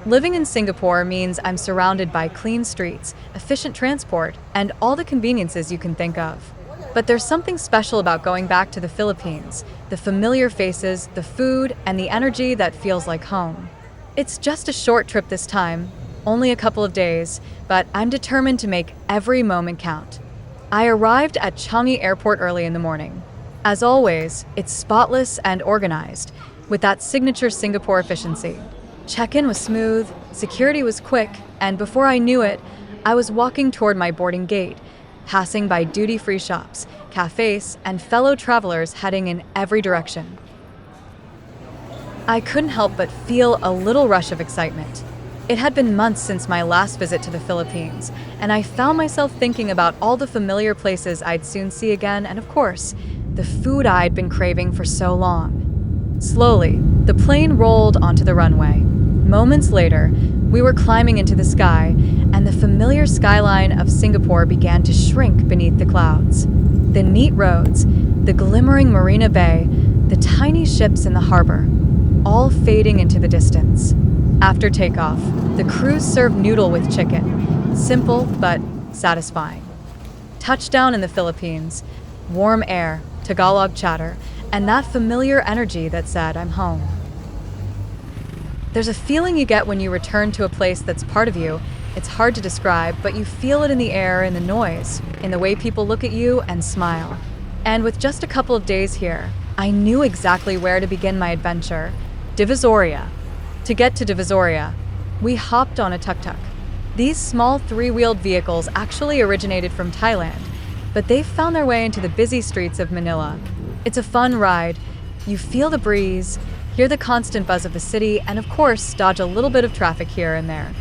Living in Singapore means I'm surrounded by clean streets, efficient transport, and all the conveniences you can think of. But there's something special about going back to the Philippines, the familiar faces, the food, and the energy that feels like home. It's just a short trip this time, only a couple of days, but I'm determined to make every moment count. I arrived at Changi Airport early in the morning. As always, it's spotless and organized, with that signature Singapore efficiency. Check-in was smooth, security was quick, and before I knew it, I was walking toward my boarding gate, passing by duty-free shops, cafes, and fellow travelers heading in every direction. I couldn't help but feel a little rush of excitement. It had been months since my last visit to the Philippines, and I found myself thinking about all the familiar places I'd soon see again and, of course, the food I'd been craving for so long. Slowly, the plane rolled onto the runway. Moments later, we were climbing into the sky, and the familiar skyline of Singapore began to shrink beneath the clouds. The neat roads, the glimmering Marina Bay, the tiny ships in the harbor, all fading into the distance. After takeoff, the crew served noodle with chicken, simple but satisfying. Touchdown in the Philippines, warm air, Tagalog chatter, and that familiar energy that said, I'm home. There's a feeling you get when you return to a place that's part of you. It's hard to describe, but you feel it in the air, in the noise, in the way people look at you and smile. And with just a couple of days here, I knew exactly where to begin my adventure. Divisoria. To get to Divisoria, we hopped on a tuk-tuk. These small three-wheeled vehicles actually originated from Thailand, but they've found their way into the busy streets of Manila. It's a fun ride. You feel the breeze, hear the constant buzz of the city, and of course, dodge a little bit of traffic here and there.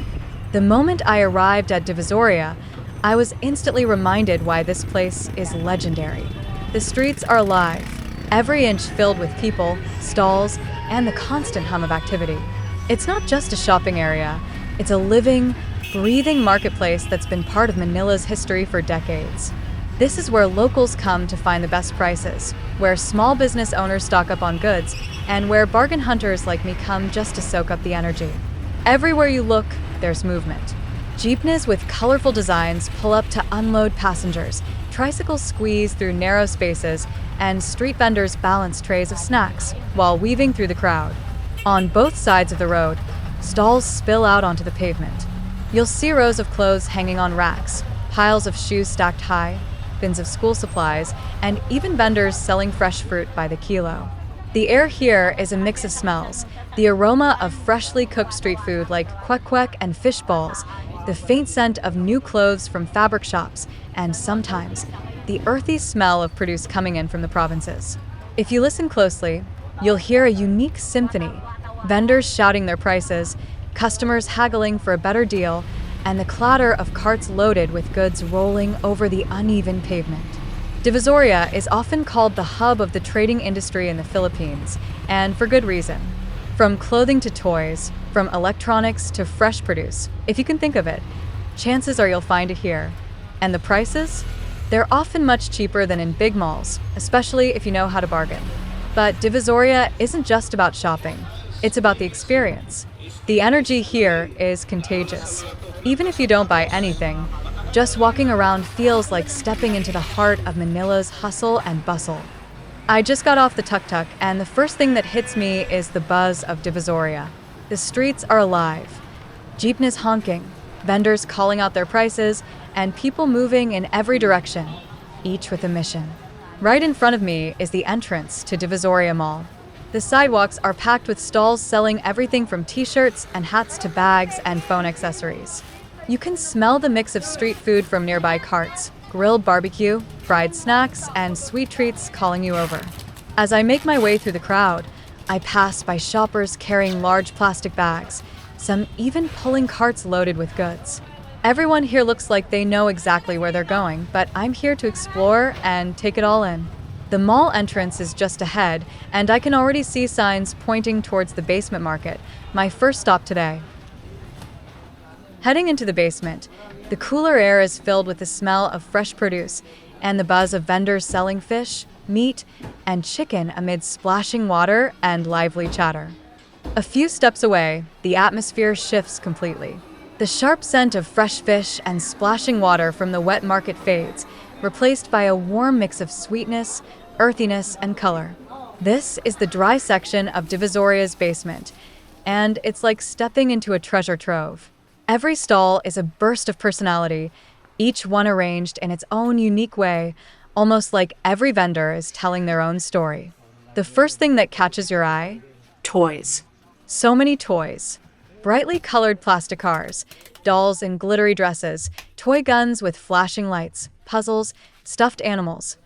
The moment I arrived at Divisoria, I was instantly reminded why this place is legendary. The streets are alive, every inch filled with people, stalls, and the constant hum of activity. It's not just a shopping area, it's a living, breathing marketplace that's been part of Manila's history for decades. This is where locals come to find the best prices, where small business owners stock up on goods, and where bargain hunters like me come just to soak up the energy. Everywhere you look, there's movement. Jeepneys with colorful designs pull up to unload passengers, tricycles squeeze through narrow spaces, and street vendors balance trays of snacks while weaving through the crowd. On both sides of the road, stalls spill out onto the pavement. You'll see rows of clothes hanging on racks, piles of shoes stacked high, bins of school supplies, and even vendors selling fresh fruit by the kilo. The air here is a mix of smells, the aroma of freshly cooked street food like kwek-kwek and fish balls, the faint scent of new clothes from fabric shops, and sometimes the earthy smell of produce coming in from the provinces. If you listen closely, you'll hear a unique symphony, vendors shouting their prices, customers haggling for a better deal, and the clatter of carts loaded with goods rolling over the uneven pavement. Divisoria is often called the hub of the trading industry in the Philippines, and for good reason. From clothing to toys, from electronics to fresh produce, if you can think of it, chances are you'll find it here. And the prices? They're often much cheaper than in big malls, especially if you know how to bargain. But Divisoria isn't just about shopping, it's about the experience. The energy here is contagious. Even if you don't buy anything, just walking around feels like stepping into the heart of Manila's hustle and bustle. I just got off the tuk-tuk, and the first thing that hits me is the buzz of Divisoria. The streets are alive. Jeepneys honking, vendors calling out their prices, and people moving in every direction, each with a mission. Right in front of me is the entrance to Divisoria Mall. The sidewalks are packed with stalls selling everything from t-shirts and hats to bags and phone accessories. You can smell the mix of street food from nearby carts, grilled barbecue, fried snacks, and sweet treats calling you over. As I make my way through the crowd, I pass by shoppers carrying large plastic bags, some even pulling carts loaded with goods. Everyone here looks like they know exactly where they're going, but I'm here to explore and take it all in. The mall entrance is just ahead, and I can already see signs pointing towards the basement market, my first stop today. Heading into the basement, the cooler air is filled with the smell of fresh produce and the buzz of vendors selling fish, meat, and chicken amid splashing water and lively chatter. A few steps away, the atmosphere shifts completely. The sharp scent of fresh fish and splashing water from the wet market fades, replaced by a warm mix of sweetness, earthiness, and color. This is the dry section of Divisoria's basement, and it's like stepping into a treasure trove. Every stall is a burst of personality, each one arranged in its own unique way, almost like every vendor is telling their own story. The first thing that catches your eye? Toys. So many toys. Brightly colored plastic cars, dolls in glittery dresses, toy guns with flashing lights, puzzles, stuffed animals,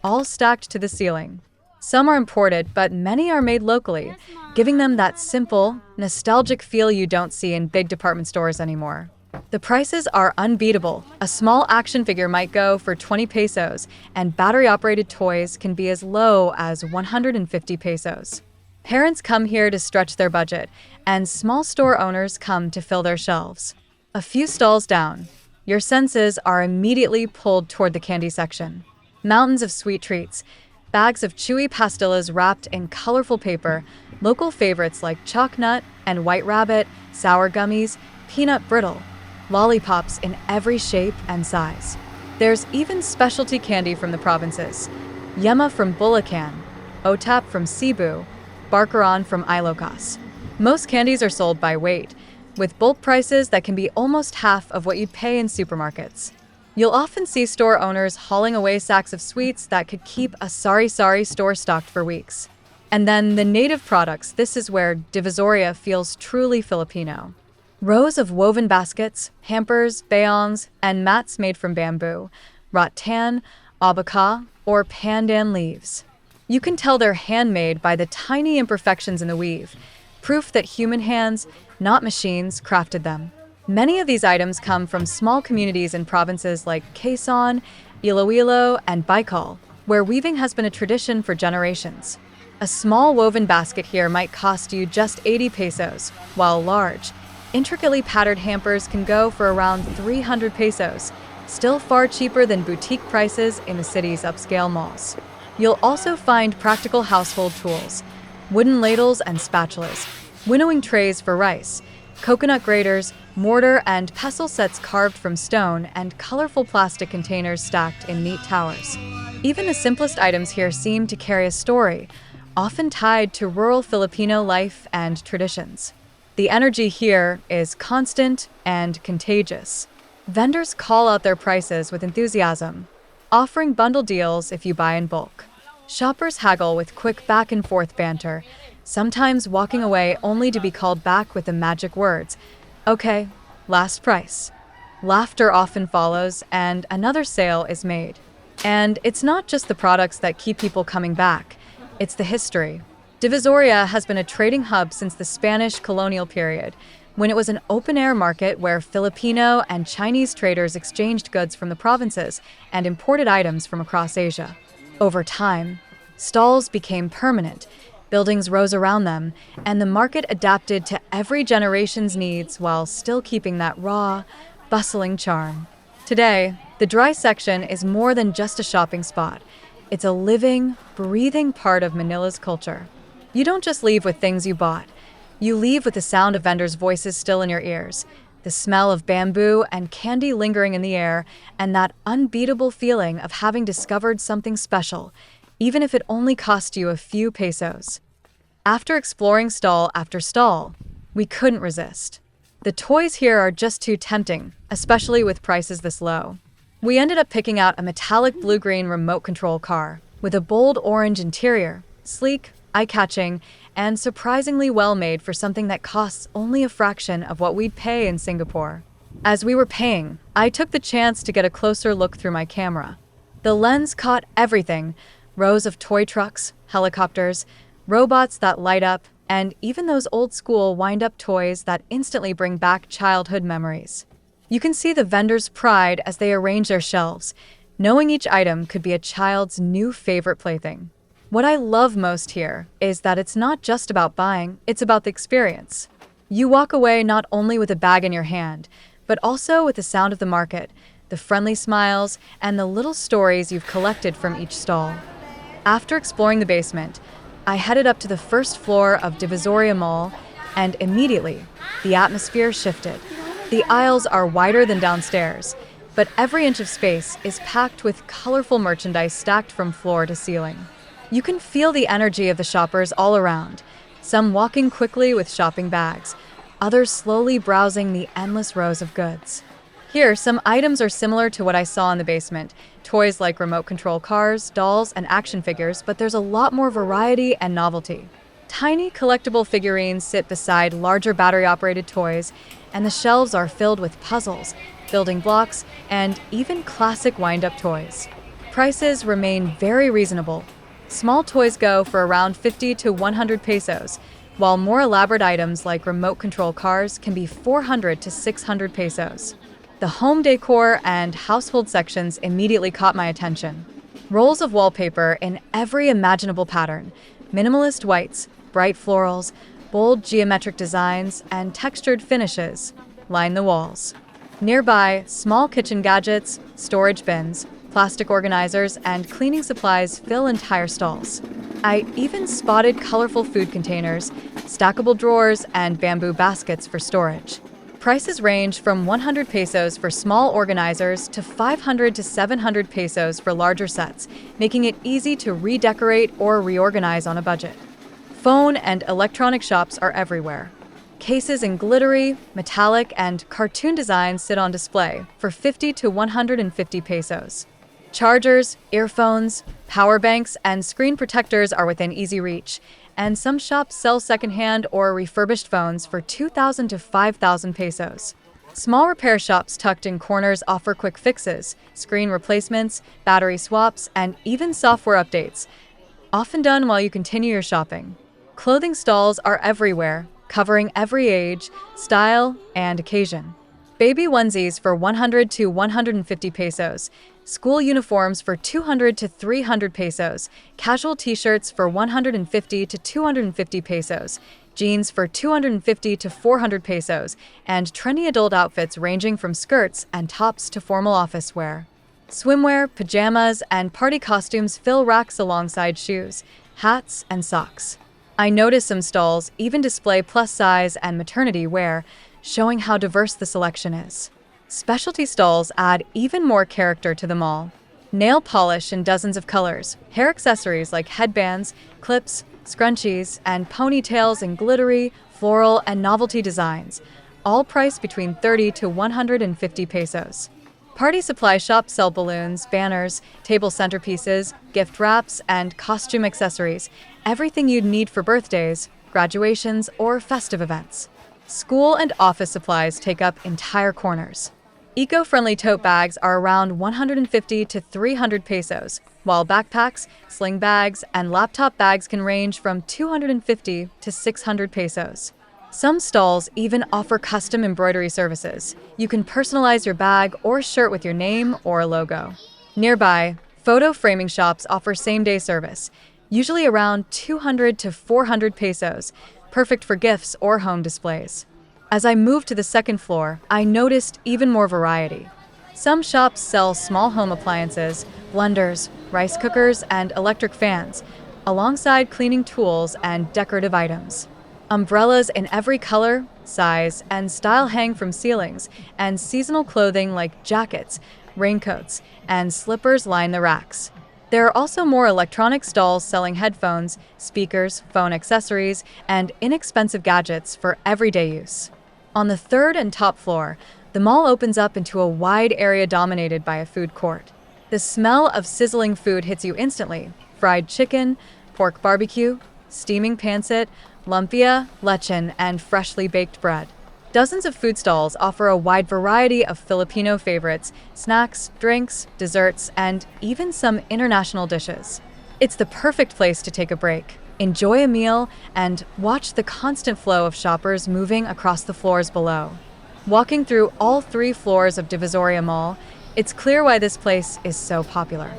all stacked to the ceiling. Some are imported, but many are made locally, giving them that simple, nostalgic feel you don't see in big department stores anymore. The prices are unbeatable. A small action figure might go for 20 pesos, and battery-operated toys can be as low as 150 pesos. Parents come here to stretch their budget, and small store owners come to fill their shelves. A few stalls down, your senses are immediately pulled toward the candy section. Mountains of sweet treats, bags of chewy pastillas wrapped in colorful paper, local favorites like chalk nut and white rabbit, sour gummies, peanut brittle, lollipops in every shape and size. There's even specialty candy from the provinces. Yema from Bulacan, Otap from Cebu, Barcaron from Ilocos. Most candies are sold by weight, with bulk prices that can be almost half of what you'd pay in supermarkets. You'll often see store owners hauling away sacks of sweets that could keep a sari-sari store stocked for weeks. And then the native products, this is where Divisoria feels truly Filipino. Rows of woven baskets, hampers, bayongs, and mats made from bamboo, rattan, abaca, or pandan leaves. You can tell they're handmade by the tiny imperfections in the weave, proof that human hands, not machines, crafted them. Many of these items come from small communities in provinces like Quezon, Iloilo, and Bicol, where weaving has been a tradition for generations. A small woven basket here might cost you just 80 pesos, while large, intricately patterned hampers can go for around 300 pesos, still far cheaper than boutique prices in the city's upscale malls. You'll also find practical household tools, wooden ladles and spatulas, winnowing trays for rice, coconut graters, mortar and pestle sets carved from stone, and colorful plastic containers stacked in neat towers. Even the simplest items here seem to carry a story, often tied to rural Filipino life and traditions. The energy here is constant and contagious. Vendors call out their prices with enthusiasm, offering bundle deals if you buy in bulk. Shoppers haggle with quick back-and-forth banter, sometimes walking away only to be called back with the magic words, "Okay, last price." Laughter often follows, and another sale is made. And it's not just the products that keep people coming back, it's the history. Divisoria has been a trading hub since the Spanish colonial period, when it was an open-air market where Filipino and Chinese traders exchanged goods from the provinces and imported items from across Asia. Over time, stalls became permanent, buildings rose around them, and the market adapted to every generation's needs while still keeping that raw, bustling charm. Today, the dry section is more than just a shopping spot. It's a living, breathing part of Manila's culture. You don't just leave with things you bought. You leave with the sound of vendors' voices still in your ears, the smell of bamboo and candy lingering in the air, and that unbeatable feeling of having discovered something special, even if it only cost you a few pesos. After exploring stall after stall, we couldn't resist. The toys here are just too tempting, especially with prices this low. We ended up picking out a metallic blue-green remote control car with a bold orange interior, sleek, eye-catching, and surprisingly well-made for something that costs only a fraction of what we'd pay in Singapore. As we were paying, I took the chance to get a closer look through my camera. The lens caught everything: rows of toy trucks, helicopters, robots that light up, and even those old-school wind-up toys that instantly bring back childhood memories. You can see the vendors' pride as they arrange their shelves, knowing each item could be a child's new favorite plaything. What I love most here is that it's not just about buying, it's about the experience. You walk away not only with a bag in your hand, but also with the sound of the market, the friendly smiles, and the little stories you've collected from each stall. After exploring the basement, I headed up to the first floor of Divisoria Mall, and immediately, the atmosphere shifted. The aisles are wider than downstairs, but every inch of space is packed with colorful merchandise stacked from floor to ceiling. You can feel the energy of the shoppers all around, some walking quickly with shopping bags, others slowly browsing the endless rows of goods. Here, some items are similar to what I saw in the basement. Toys like remote control cars, dolls, and action figures, but there's a lot more variety and novelty. Tiny collectible figurines sit beside larger battery-operated toys, and the shelves are filled with puzzles, building blocks, and even classic wind-up toys. Prices remain very reasonable. Small toys go for around 50 to 100 pesos, while more elaborate items like remote control cars can be 400 to 600 pesos. The home decor and household sections immediately caught my attention. Rolls of wallpaper in every imaginable pattern, minimalist whites, bright florals, bold geometric designs, and textured finishes line the walls. Nearby, small kitchen gadgets, storage bins, plastic organizers, and cleaning supplies fill entire stalls. I even spotted colorful food containers, stackable drawers, and bamboo baskets for storage. Prices range from 100 pesos for small organizers to 500 to 700 pesos for larger sets, making it easy to redecorate or reorganize on a budget. Phone and electronic shops are everywhere. Cases in glittery, metallic, and cartoon designs sit on display for 50 to 150 pesos. Chargers, earphones, power banks, and screen protectors are within easy reach, and some shops sell secondhand or refurbished phones for 2,000 to 5,000 pesos. Small repair shops tucked in corners offer quick fixes, screen replacements, battery swaps, and even software updates, often done while you continue your shopping. Clothing stalls are everywhere, covering every age, style, and occasion. Baby onesies for 100 to 150 pesos, school uniforms for 200 to 300 pesos, casual t-shirts for 150 to 250 pesos, jeans for 250 to 400 pesos, and trendy adult outfits ranging from skirts and tops to formal office wear. Swimwear, pajamas, and party costumes fill racks alongside shoes, hats, and socks. I noticed some stalls even display plus-size and maternity wear, showing how diverse the selection is. Specialty stalls add even more character to the mall. Nail polish in dozens of colors, hair accessories like headbands, clips, scrunchies, and ponytails in glittery, floral, and novelty designs, all priced between 30 to 150 pesos. Party supply shops sell balloons, banners, table centerpieces, gift wraps, and costume accessories, everything you'd need for birthdays, graduations, or festive events. School and office supplies take up entire corners. Eco-friendly tote bags are around 150 to 300 pesos, while backpacks, sling bags, and laptop bags can range from 250 to 600 pesos. Some stalls even offer custom embroidery services. You can personalize your bag or shirt with your name or logo. Nearby, photo framing shops offer same-day service, usually around 200 to 400 pesos, perfect for gifts or home displays. As I moved to the second floor, I noticed even more variety. Some shops sell small home appliances, blenders, rice cookers, and electric fans, alongside cleaning tools and decorative items. Umbrellas in every color, size, and style hang from ceilings, and seasonal clothing like jackets, raincoats, and slippers line the racks. There are also more electronic stalls selling headphones, speakers, phone accessories, and inexpensive gadgets for everyday use. On the third and top floor, the mall opens up into a wide area dominated by a food court. The smell of sizzling food hits you instantly: fried chicken, pork barbecue, steaming pancit, lumpia, lechon, and freshly baked bread. Dozens of food stalls offer a wide variety of Filipino favorites, snacks, drinks, desserts, and even some international dishes. It's the perfect place to take a break, enjoy a meal, and watch the constant flow of shoppers moving across the floors below. Walking through all 3 floors of Divisoria Mall, it's clear why this place is so popular.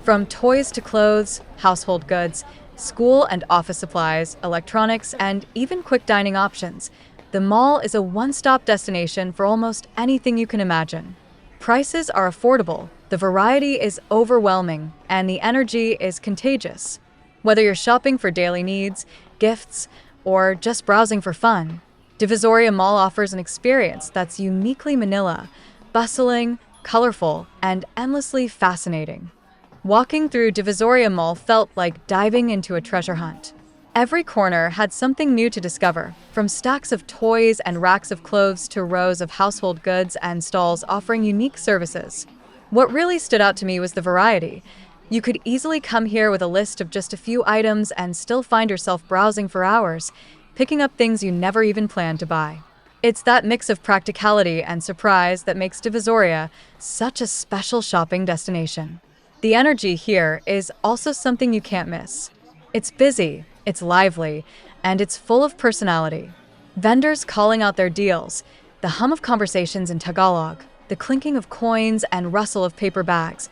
From toys to clothes, household goods, school and office supplies, electronics, and even quick dining options, the mall is a one-stop destination for almost anything you can imagine. Prices are affordable, the variety is overwhelming, and the energy is contagious. Whether you're shopping for daily needs, gifts, or just browsing for fun, Divisoria Mall offers an experience that's uniquely Manila, bustling, colorful, and endlessly fascinating. Walking through Divisoria Mall felt like diving into a treasure hunt. Every corner had something new to discover, from stacks of toys and racks of clothes to rows of household goods and stalls offering unique services. What really stood out to me was the variety. You could easily come here with a list of just a few items and still find yourself browsing for hours, picking up things you never even planned to buy. It's that mix of practicality and surprise that makes Divisoria such a special shopping destination. The energy here is also something you can't miss. It's busy, it's lively, and it's full of personality. Vendors calling out their deals, the hum of conversations in Tagalog, the clinking of coins and rustle of paper bags.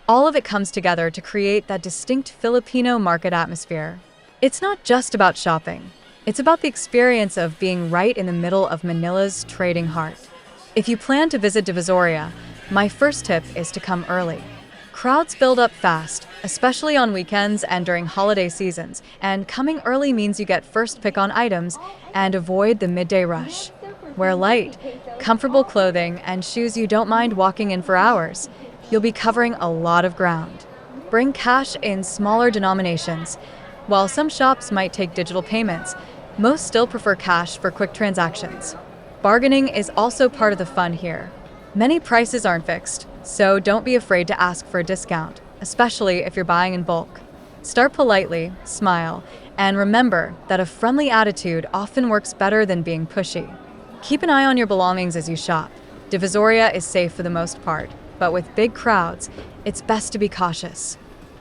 All of it comes together to create that distinct Filipino market atmosphere. It's not just about shopping. It's about the experience of being right in the middle of Manila's trading heart. If you plan to visit Divisoria, my first tip is to come early. Crowds build up fast, especially on weekends and during holiday seasons, and coming early means you get first pick on items and avoid the midday rush. Wear light, comfortable clothing, and shoes you don't mind walking in for hours. You'll be covering a lot of ground. Bring cash in smaller denominations. While some shops might take digital payments, most still prefer cash for quick transactions. Bargaining is also part of the fun here. Many prices aren't fixed, so don't be afraid to ask for a discount, especially if you're buying in bulk. Start politely, smile, and remember that a friendly attitude often works better than being pushy. Keep an eye on your belongings as you shop. Divisoria is safe for the most part, but with big crowds, it's best to be cautious.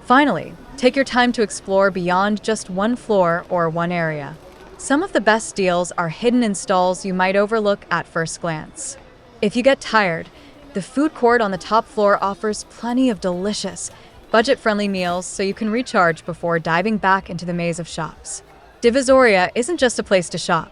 Finally, take your time to explore beyond just one floor or one area. Some of the best deals are hidden in stalls you might overlook at first glance. If you get tired, the food court on the top floor offers plenty of delicious, budget-friendly meals so you can recharge before diving back into the maze of shops. Divisoria isn't just a place to shop.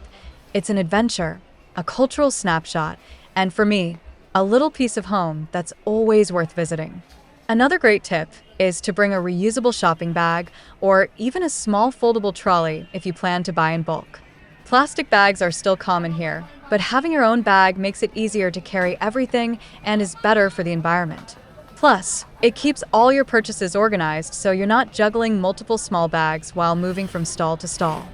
It's an adventure, a cultural snapshot, and for me, a little piece of home that's always worth visiting. Another great tip is to bring a reusable shopping bag or even a small foldable trolley if you plan to buy in bulk. Plastic bags are still common here, but having your own bag makes it easier to carry everything and is better for the environment. Plus, it keeps all your purchases organized so you're not juggling multiple small bags while moving from stall to stall.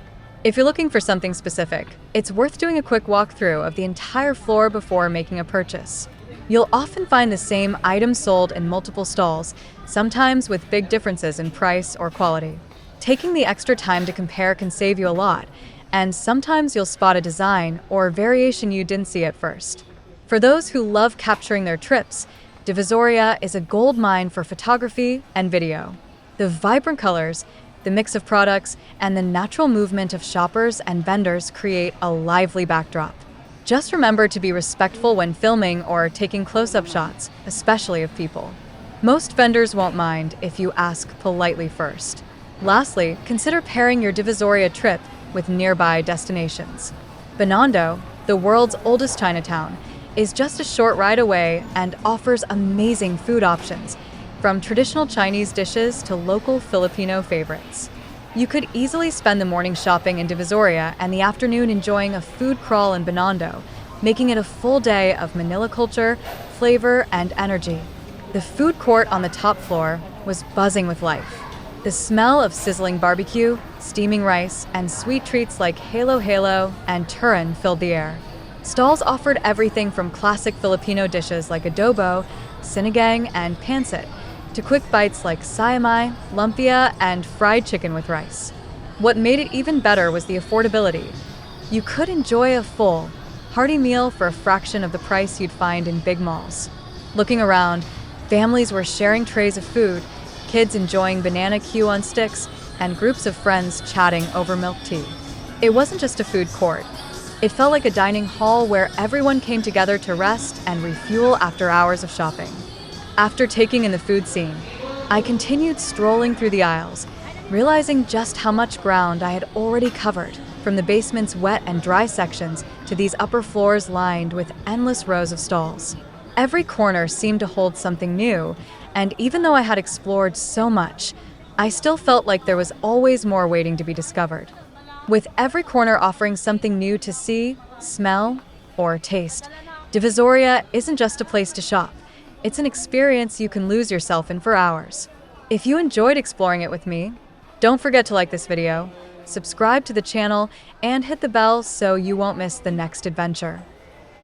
If you're looking for something specific, it's worth doing a quick walkthrough of the entire floor before making a purchase. You'll often find the same items sold in multiple stalls, sometimes with big differences in price or quality. Taking the extra time to compare can save you a lot, and sometimes you'll spot a design or variation you didn't see at first. For those who love capturing their trips, Divisoria is a gold mine for photography and video. The vibrant colors, the mix of products, and the natural movement of shoppers and vendors create a lively backdrop. Just remember to be respectful when filming or taking close-up shots, especially of people. Most vendors won't mind if you ask politely first. Lastly, consider pairing your Divisoria trip with nearby destinations. Binondo, the world's oldest Chinatown, is just a short ride away and offers amazing food options, from traditional Chinese dishes to local Filipino favorites. You could easily spend the morning shopping in Divisoria and the afternoon enjoying a food crawl in Binondo, making it a full day of Manila culture, flavor, and energy. The food court on the top floor was buzzing with life. The smell of sizzling barbecue, steaming rice, and sweet treats like halo halo and turon filled the air. Stalls offered everything from classic Filipino dishes like adobo, sinigang, and pancit, to quick bites like siamai, lumpia, and fried chicken with rice. What made it even better was the affordability. You could enjoy a full, hearty meal for a fraction of the price you'd find in big malls. Looking around, families were sharing trays of food, kids enjoying banana Q on sticks, and groups of friends chatting over milk tea. It wasn't just a food court. It felt like a dining hall where everyone came together to rest and refuel after hours of shopping. After taking in the food scene, I continued strolling through the aisles, realizing just how much ground I had already covered, from the basement's wet and dry sections to these upper floors lined with endless rows of stalls. Every corner seemed to hold something new, and even though I had explored so much, I still felt like there was always more waiting to be discovered. With every corner offering something new to see, smell, or taste, Divisoria isn't just a place to shop. It's an experience you can lose yourself in for hours. If you enjoyed exploring it with me, don't forget to like this video, subscribe to the channel, and hit the bell so you won't miss the next adventure.